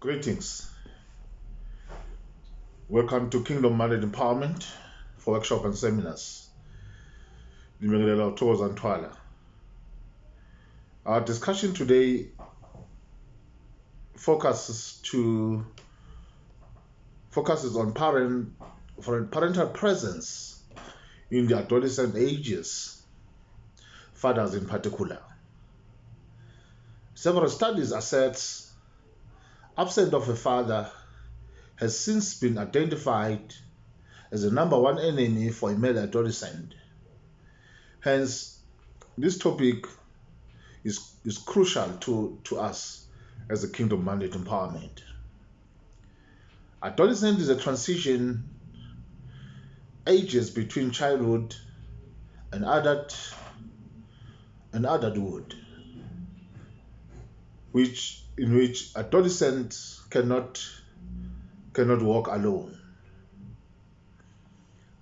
Greetings. Welcome to Kingdom Minded Empowerment for workshop and seminars. Our discussion today focuses on parental presence in the adolescent ages, fathers in particular. Several studies assert absence of a father has since been identified as the number one enemy for a male adolescent. Hence, this topic is crucial to us as a kingdom-minded empowerment. Adolescence is a transition ages between childhood and adulthood, in which adolescents cannot walk alone.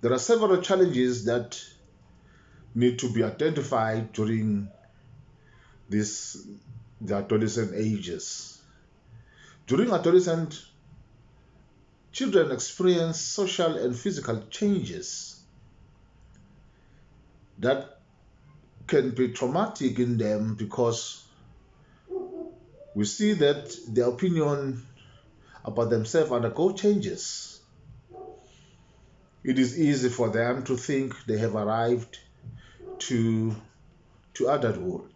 There are several challenges that need to be identified during the adolescent ages. During adolescence, children experience social and physical changes that can be traumatic in them because we see that their opinion about themselves undergo changes. It is easy for them to think they have arrived to adulthood.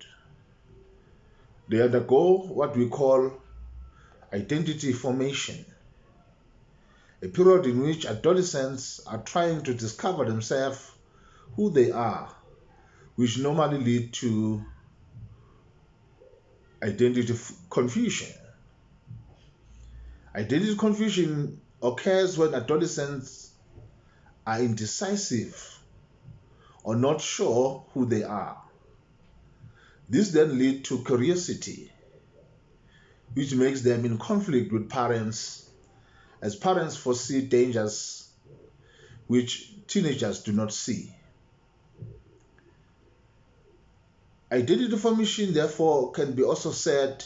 They undergo what we call identity formation, a period in which adolescents are trying to discover themselves, who they are, which normally lead to identity confusion. Identity confusion occurs when adolescents are indecisive or not sure who they are. This then leads to curiosity, which makes them in conflict with parents, as parents foresee dangers which teenagers do not see. Identity formation, therefore, can be also said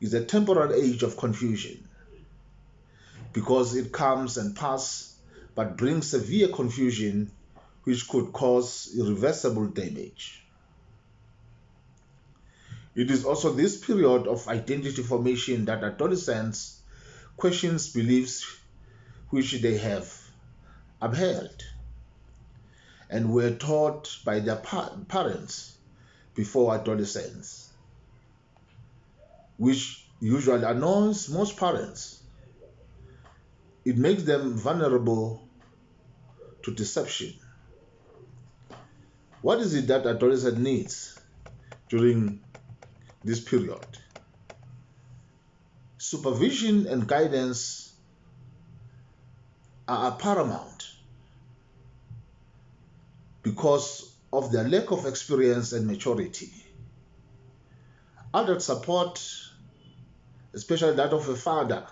is a temporal age of confusion because it comes and passes but brings severe confusion which could cause irreversible damage. It is also this period of identity formation that adolescents question beliefs which they have upheld and were taught by their parents before adolescence, which usually annoys most parents. It makes them vulnerable to deception. What is it that adolescent needs during this period? Supervision and guidance are paramount because of their lack of experience and maturity. Adult support, especially that of a father,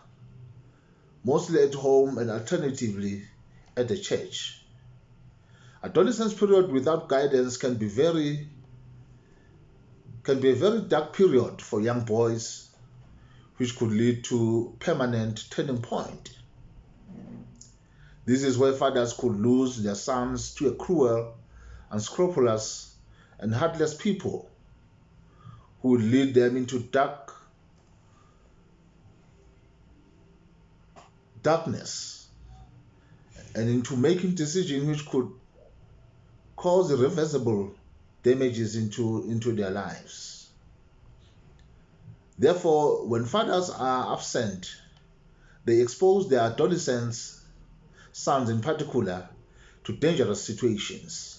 mostly at home and alternatively at the church. Adolescence period without guidance can be a very dark period for young boys, which could lead to permanent turning point. This is where fathers could lose their sons to a cruel, unscrupulous, and heartless people who would lead them into darkness and into making decisions which could cause irreversible damages into their lives. Therefore, when fathers are absent, they expose their adolescents, sons in particular, to dangerous situations.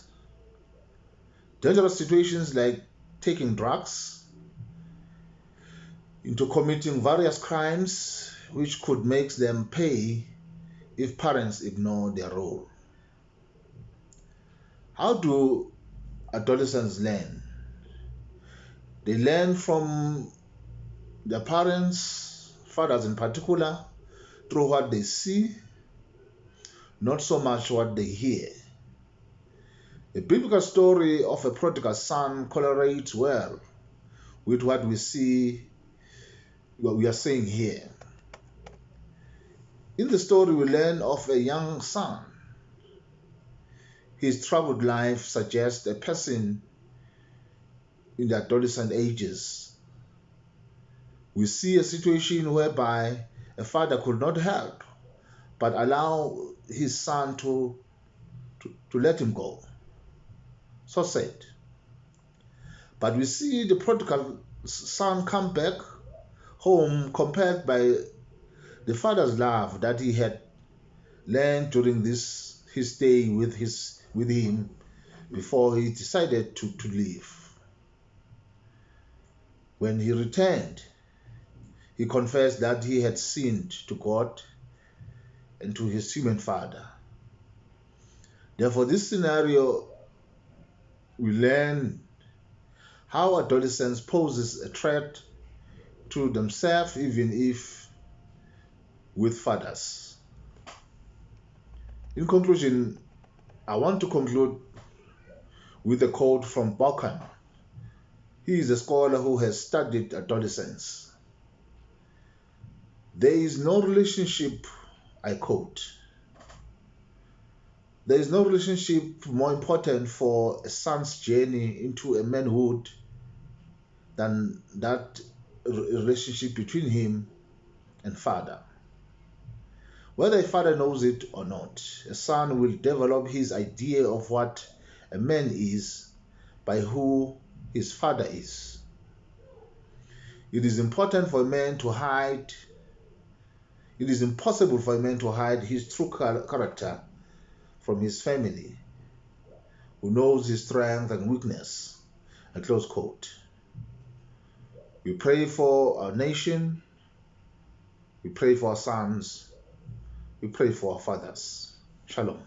Dangerous situations like taking drugs, into committing various crimes which could make them pay if parents ignore their role. How do adolescents learn? They learn from their parents, fathers in particular, through what they see, not so much what they hear. The biblical story of a prodigal son correlates well with what we are seeing here. In the story, we learn of a young son. His troubled life suggests a person in the adolescent ages. We see a situation whereby a father could not help but allow his son to let him go. So sad. But we see the prodigal son come back home compelled by the father's love that he had learned during his stay with him before he decided to leave. When he returned, he confessed that he had sinned to God and to his human father. Therefore, this scenario, we learn how adolescence poses a threat to themselves, even if with fathers. In conclusion, I want to conclude with a quote from Balkan. He is a scholar who has studied adolescence. There is no relationship, I quote, there is no relationship more important for a son's journey into a manhood than that relationship between him and father. Whether a father knows it or not, a son will develop his idea of what a man is by who his father is. It is important for a man to hide, it is impossible for a man to hide his true character from his family, who knows his strength and weakness. A close quote. We pray for our nation, we pray for our sons, we pray for our fathers. Shalom.